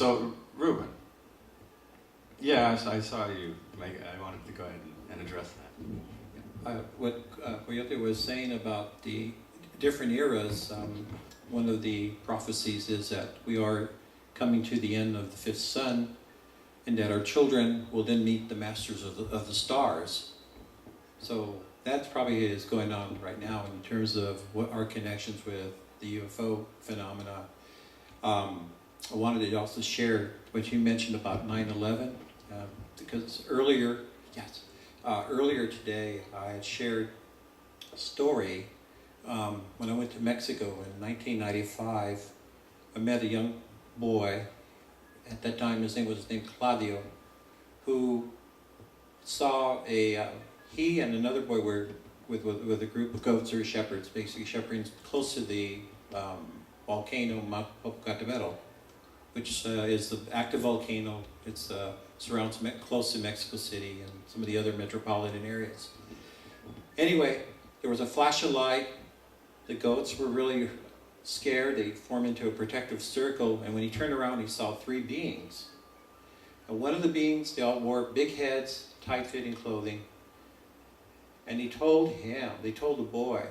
So, Ruben, yeah, I saw you make it. I wanted to go ahead and address that. What Koyote was saying about the different eras, one of the prophecies is that we are coming to the end of the fifth sun, and that our children will then meet the masters of the stars. So that probably is going on right now in terms of what our connections with the UFO phenomena. I wanted to also share what you mentioned about 9/11, because earlier today I had shared a story. When I went to Mexico in 1995, I met a young boy. At that time, his name was Claudio, who saw he and another boy were with a group of goats or shepherds, basically shepherding close to the volcano Mount Popocatépetl, which is the active volcano. It's surrounds close to Mexico City and some of the other metropolitan areas. Anyway, there was a flash of light. The goats were really scared. They formed into a protective circle, and when he turned around, he saw three beings. And one of the beings, they all wore big heads, tight-fitting clothing, and they told the boy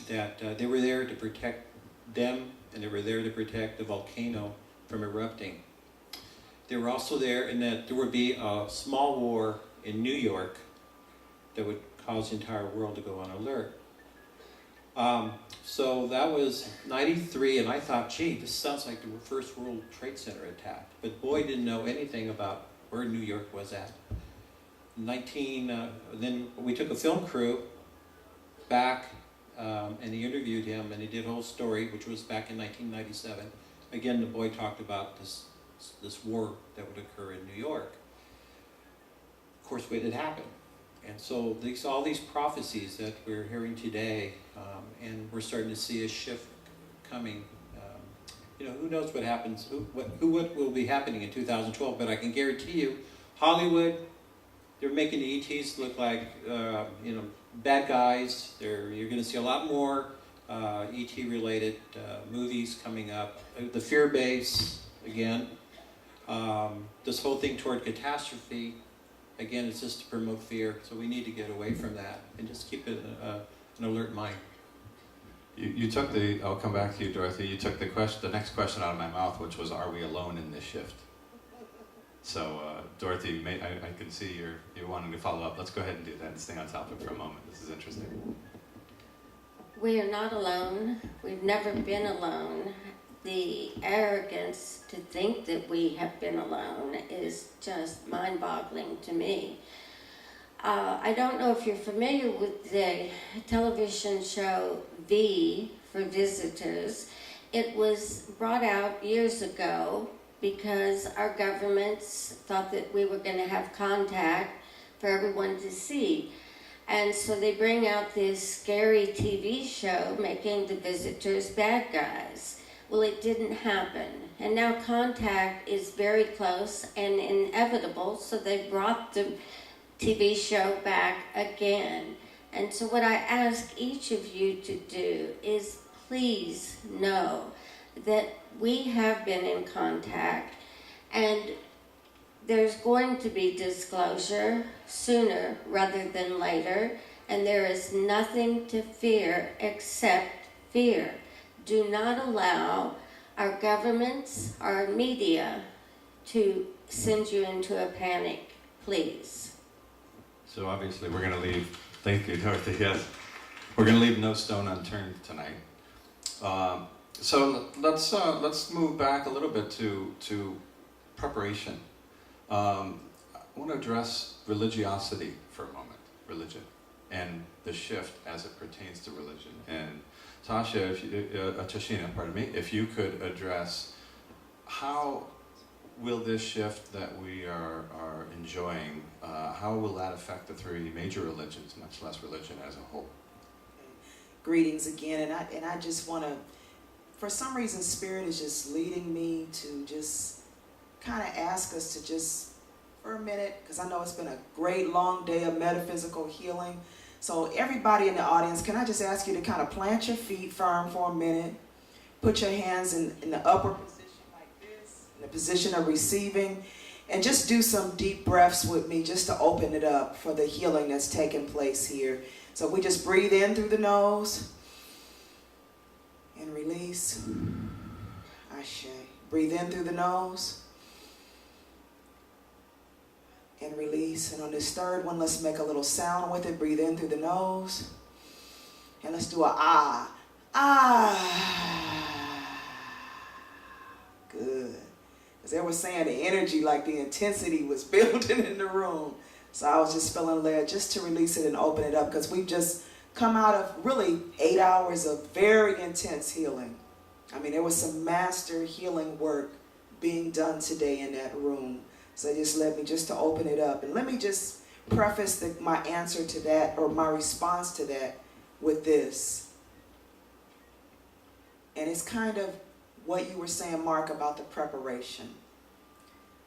that they were there to protect them, and they were there to protect the volcano from erupting. They were also there, and that there would be a small war in New York that would cause the entire world to go on alert. So that was 93, and I thought, gee, this sounds like the first World Trade Center attack. But boy didn't know anything about where New York was at. Then we took a film crew back, and he interviewed him, and he did a whole story, which was back in 1997. Again, the boy talked about this war that would occur in New York. Of course, it had happened. And so all these prophecies that we're hearing today, and we're starting to see a shift coming. Who knows what happens, what will be happening in 2012, but I can guarantee you, Hollywood, they're making the ETs look like, bad guys. You're going to see a lot more ET-related movies coming up. The fear base, again. This whole thing toward catastrophe, again, it's just to promote fear, so we need to get away from that and just keep it an alert mind. You took I'll come back to you, Dorothy. You took the next question out of my mouth, which was, are we alone in this shift? So, Dorothy, I can see you're wanting to follow up. Let's go ahead and do that and stay on topic for a moment. This is interesting. We are not alone. We've never been alone. The arrogance to think that we have been alone is just mind-boggling to me. I don't know if you're familiar with the television show V for Visitors. It was brought out years ago because our governments thought that we were going to have contact for everyone to see. And so they bring out this scary TV show making the visitors bad guys. Well, it didn't happen. And now contact is very close and inevitable, so they brought the TV show back again. And so what I ask each of you to do is please know that we have been in contact, and there's going to be disclosure sooner rather than later, and there is nothing to fear except fear. Do not allow our governments, our media, to send you into a panic, please. So obviously we're going to leave, thank you, Dorothy, yes. We're going to leave no stone unturned tonight. So let's move back a little bit to preparation. I want to address religiosity for a moment, religion, and the shift as it pertains to religion. And Tashia, Tashina, if you could address how will this shift that we are enjoying, how will that affect the three major religions, much less religion as a whole? Greetings again, and I just want to, for some reason, Spirit is just leading me to just kind of ask us to just, for a minute, because I know it's been a great long day of metaphysical healing. So everybody in the audience, can I just ask you to kind of plant your feet firm for a minute, put your hands in the upper position like this, in the position of receiving, and just do some deep breaths with me just to open it up for the healing that's taking place here. So we just breathe in through the nose and release. Ashe. Breathe in through the nose and release. And on this third one, let's make a little sound with it. Breathe in through the nose. And let's do a ah. Ah. Good. Because they were saying the energy, like the intensity was building in the room. So I was just feeling led just to release it and open it up, because we've just come out of really 8 hours of very intense healing. I mean, there was some master healing work being done today in that room. So it just led me just to open it up. And let me just preface my answer to that, or my response to that, with this. And it's kind of what you were saying, Mark, about the preparation.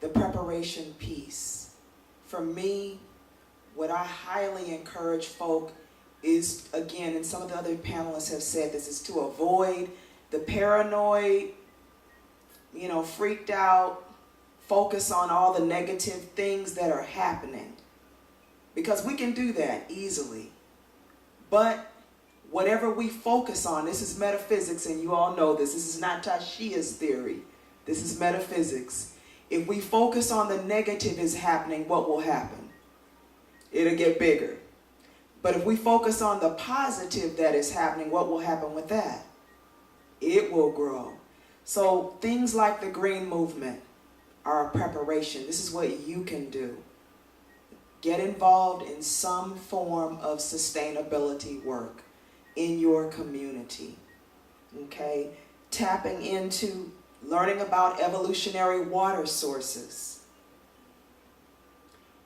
The preparation piece. For me, what I highly encourage folk is, again, and some of the other panelists have said this, is to avoid the paranoid, freaked out, focus on all the negative things that are happening. Because we can do that easily. But whatever we focus on, this is metaphysics, and you all know this. This is not Tashia's theory. This is metaphysics. If we focus on the negative is happening, what will happen? It'll get bigger. But if we focus on the positive that is happening, what will happen with that? It will grow. So things like the green movement are a preparation. This is what you can do. Get involved in some form of sustainability work in your community. Okay? Tapping into learning about evolutionary water sources.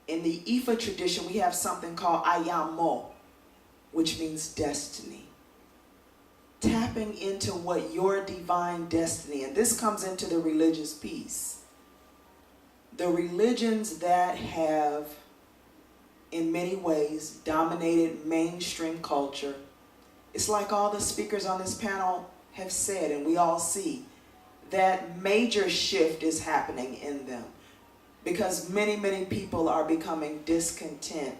In the Ifa tradition, we have something called Ayamo, which means destiny. Tapping into what your divine destiny, and this comes into the religious piece. The religions that have, in many ways, dominated mainstream culture, it's like all the speakers on this panel have said, and we all see, that major shift is happening in them. Because many, many people are becoming discontent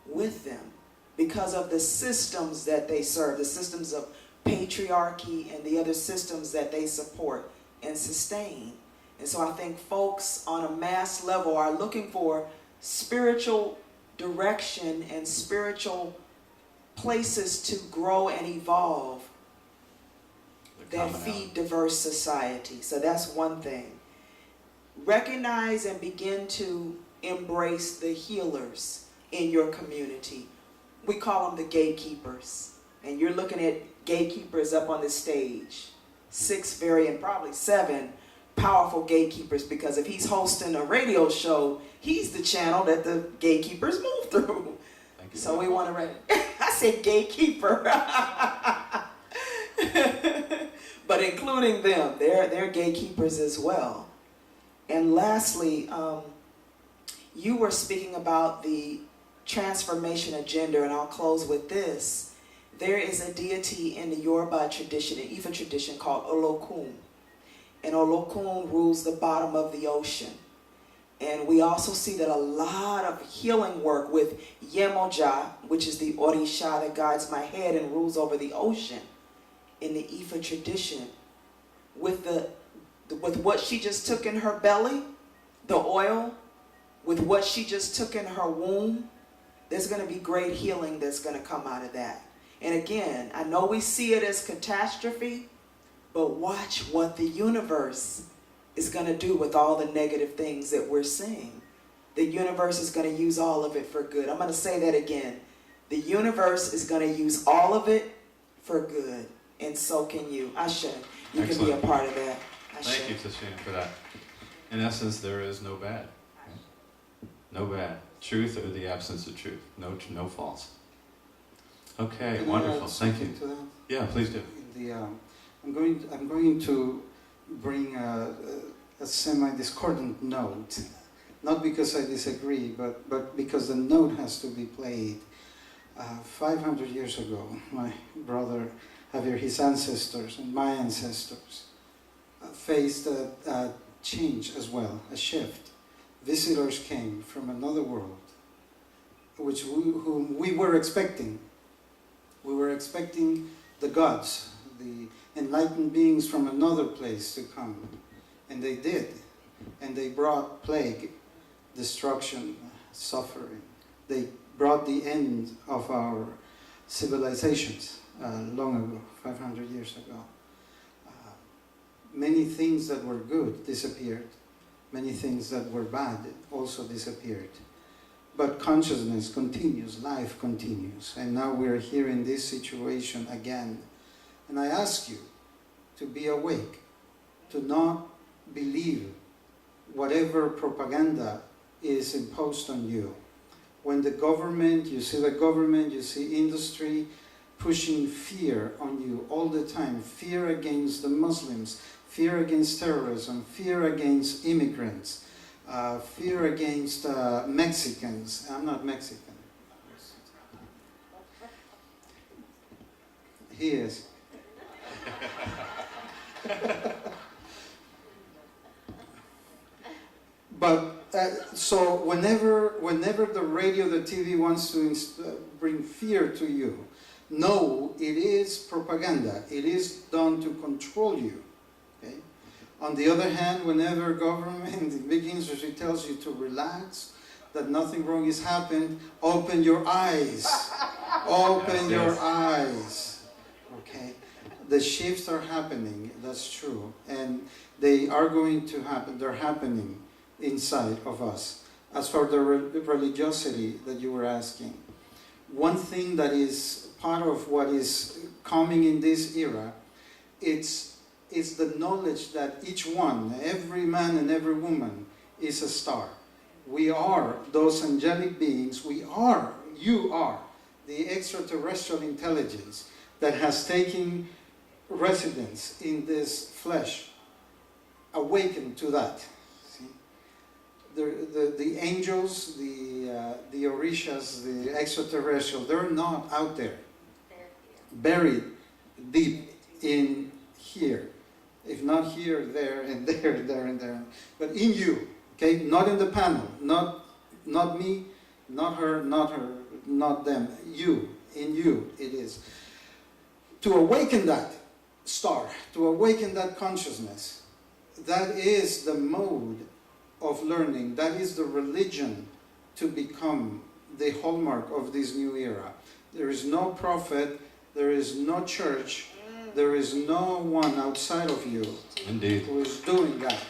with them because of the systems that they serve, the systems of patriarchy and the other systems that they support and sustain. And so I think folks on a mass level are looking for spiritual direction and spiritual places to grow and evolve that feed diverse society. So that's one thing. Recognize and begin to embrace the healers in your community. We call them the gatekeepers. And you're looking at gatekeepers up on the stage. 6 probably 7 powerful gatekeepers, because if he's hosting a radio show, he's the channel that the gatekeepers move through. Thank you. So we want to I said gatekeeper. But including them, they're gatekeepers as well. And lastly, you were speaking about the transformation agenda, and I'll close with this. There is a deity in the Yoruba tradition, in Ifa tradition, called Olokun. And Olokun rules the bottom of the ocean. And we also see that a lot of healing work with Yemoja, which is the Orisha that guides my head and rules over the ocean, in the Ifa tradition, with what she just took in her belly, the oil, with what she just took in her womb, there's going to be great healing that's going to come out of that. And again, I know we see it as catastrophe, but watch what the universe is going to do with all the negative things that we're seeing. The universe is going to use all of it for good. I'm going to say that again. The universe is going to use all of it for good. And so can you. Ashe. You Excellent. Can be a part of that. Ashe. Thank you, Tashia, for that. In essence, there is no bad. No bad. Truth or the absence of truth. No false. Okay, Can wonderful. I add Thank you. something to that? Yeah, please do. I'm going to bring a semi-discordant note, not because I disagree, but because the note has to be played. 500 years ago, my brother Xavier, his ancestors and my ancestors faced change as well, a shift. Visitors came from another world, whom we were expecting. We were expecting the gods, the enlightened beings from another place to come. And they did. And they brought plague, destruction, suffering. They brought the end of our civilizations long ago, 500 years ago. Many things that were good disappeared. Many things that were bad also disappeared. But consciousness continues, life continues. And now we're here in this situation again. And I ask you to be awake, to not believe whatever propaganda is imposed on you. When the government, you see industry pushing fear on you all the time, fear against the Muslims, fear against terrorism, fear against immigrants, fear against Mexicans. I'm not Mexican. He is. But so whenever the radio, the TV wants to bring fear to you, no, it is propaganda. It is done to control you. Okay? On the other hand, whenever government, big industry tells you to relax, that nothing wrong has happened, open your eyes. Open your eyes. Okay? The shifts are happening, that's true. And they are going to happen, they're happening inside of us. As for the religiosity that you were asking, one thing that is part of what is coming in this era, it's the knowledge that each one, every man and every woman, is a star. We are those angelic beings. You are the extraterrestrial intelligence that has taken residence in this flesh. Awaken to that. See? The angels, the orishas, the extraterrestrial, they're not out there. Buried deep in here. If not here, there, and there, and there, and there. But in you, okay? Not in the panel. Not me, not her, not them. You. In you, it is. To awaken that star, to awaken that consciousness, that is the mode of learning. That is the religion to become the hallmark of this new era. There is no prophet, there is no church, there is no one outside of you Indeed. who is doing that.